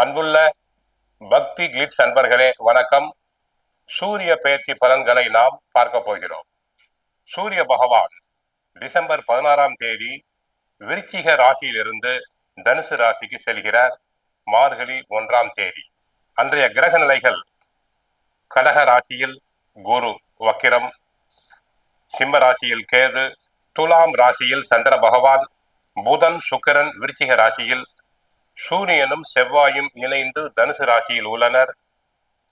அன்புள்ள பக்தி கிளிட்ஸ் அன்பர்களே வணக்கம். சூரிய பெயர்ச்சி பலன்களை நாம் பார்க்க போகிறோம். சூரிய பகவான் டிசம்பர் 16ஆம் தேதி விருச்சிக ராசியிலிருந்து தனுசு ராசிக்கு செல்கிறார். மார்கழி 1ஆம் தேதி. அன்றைய கிரக நிலைகள்: கடக ராசியில் குரு வக்கிரம், சிம்ம ராசியில் கேது, துலாம் ராசியில் சந்திர பகவான், புதன் சுக்கிரன் விருச்சிக ராசியில், சூரியனும் செவ்வாயும் இணைந்து தனுசு ராசியில் உள்ளனர்.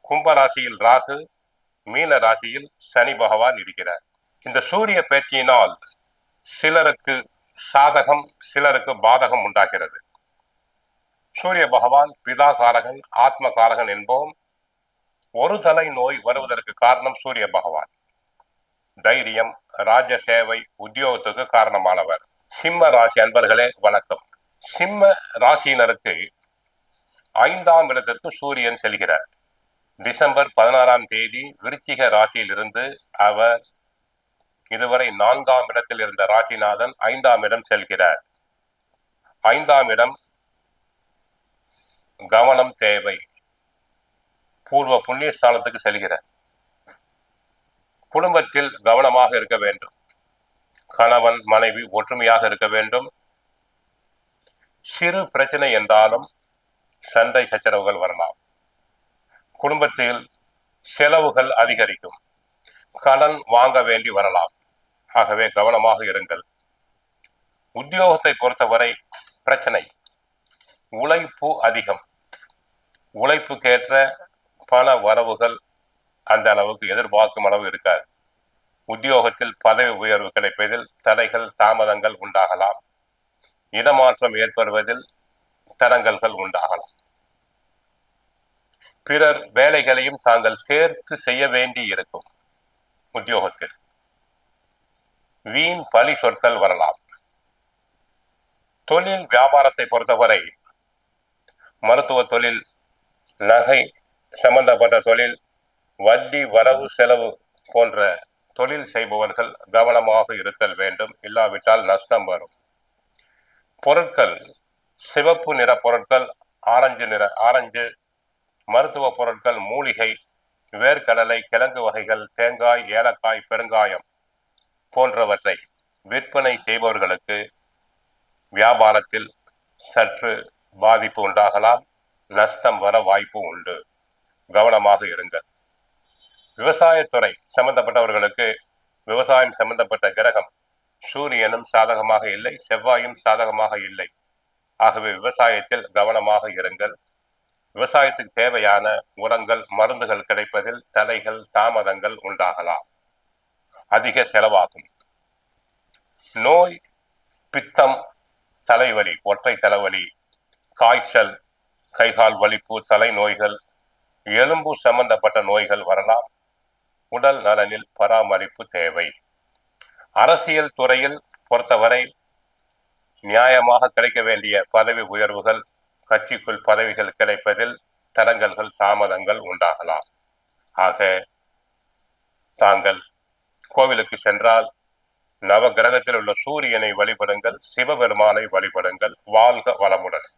கும்ப ராசியில் ராகு, மீன ராசியில் சனி பகவான் இருக்கிறார். இந்த சூரிய பெயர்ச்சியினால் சிலருக்கு சாதகம், சிலருக்கு பாதகம் உண்டாகிறது. சூரிய பகவான் பிதாகாரகன், ஆத்மகாரகன் என்போம். ஒரு தலை நோய் வருவதற்கு காரணம் சூரிய பகவான். தைரியம், ராஜ சேவை, உத்தியோகத்துக்கு காரணமானவர். சிம்ம ராசி அன்பர்களே வணக்கம். சிம்ம ராசியினருக்கு 5ஆம் இடத்திற்கு சூரியன் செல்கிறார். டிசம்பர் 16ஆம் தேதி விருச்சிக ராசியில் இருந்து அவர் இதுவரை 4ஆம் இடத்தில் இருந்த ராசிநாதன் 5ஆம் இடம் செல்கிறார். 5ஆம் இடம் கவனம் தேவை. பூர்வ புண்ணிய ஸ்தானத்துக்கு செல்கிறார். குடும்பத்தில் கவனமாக இருக்க வேண்டும். கணவன் மனைவி ஒற்றுமையாக இருக்க வேண்டும். சிறு பிரச்சனை என்றாலும் சண்டை சச்சரவுகள் வரலாம். குடும்பத்தில் செலவுகள் அதிகரிக்கும். கடன் வாங்க வேண்டி வரலாம். ஆகவே கவனமாக இருங்கள். உத்தியோகத்தை பொறுத்தவரை பிரச்சனை. உழைப்பு அதிகம். உழைப்புக்கேற்ற பண வரவுகள் அந்த அளவுக்கு எதிர்பார்க்கும் அளவு இருக்காது. உத்தியோகத்தில் பதவி உயர்வு கிடைப்பதில் தடைகள், தாமதங்கள் உண்டாகலாம். இடமாற்றம் ஏற்படுவதில் தடங்கல்கள் உண்டாகலாம். பிறர் வேலைகளையும் தாங்கள் சேர்த்து செய்ய வேண்டி இருக்கும். உத்தியோகத்தில் வீண் பழி சொற்கள் வரலாம். தொழில் வியாபாரத்தை பொறுத்தவரை மருத்துவ தொழில், நகை சம்பந்தப்பட்ட தொழில், வட்டி வரவு செலவு போன்ற தொழில் செய்பவர்கள் கவனமாக இருத்தல் வேண்டும். இல்லாவிட்டால் நஷ்டம் வரும். பொருட்கள் சிவப்பு நிற பொருட்கள், ஆரஞ்சு மருத்துவ பொருட்கள், மூலிகை, வேர்க்கடலை, கிழங்கு வகைகள், தேங்காய், ஏலக்காய், பெருங்காயம் போன்றவற்றை விற்பனை செய்பவர்களுக்கு வியாபாரத்தில் சற்று பாதிப்பு உண்டாகலாம். நஷ்டம் வர வாய்ப்பு உண்டு. கவனமாக இருங்கள். விவசாயத்துறை சம்பந்தப்பட்டவர்களுக்கு விவசாயம் சம்பந்தப்பட்ட கிரகம் சூரியனும் சாதகமாக இல்லை, செவ்வாயும் சாதகமாக இல்லை. ஆகவே விவசாயத்தில் கவனமாக இருங்கள். விவசாயத்துக்கு தேவையான உரங்கள், மருந்துகள் கிடைப்பதில் தடைகள், தாமதங்கள் உண்டாகலாம். அதிக செலவாகும். நோய், பித்தம், தலைவலி, ஒற்றை தலைவலி, காய்ச்சல், கைகால் வலிப்பு, தலை நோய்கள், எலும்பு சம்பந்தப்பட்ட நோய்கள் வரலாம். உடல் நலனில் பராமரிப்பு தேவை. அரசியல் துறையில் பொறுத்தவரை நியாயமாக கிடைக்க வேண்டிய பதவி உயர்வுகள், கட்சிக்குள் பதவிகள் கிடைப்பதில் தடங்கல்கள், தாமதங்கள் உண்டாகலாம். ஆக தாங்கள் கோவிலுக்கு சென்றால் நவ கிரகத்தில் உள்ள சூரியனை வழிபடுங்கள், சிவபெருமானை வழிபடுங்கள். வாழ்க வளமுடன்.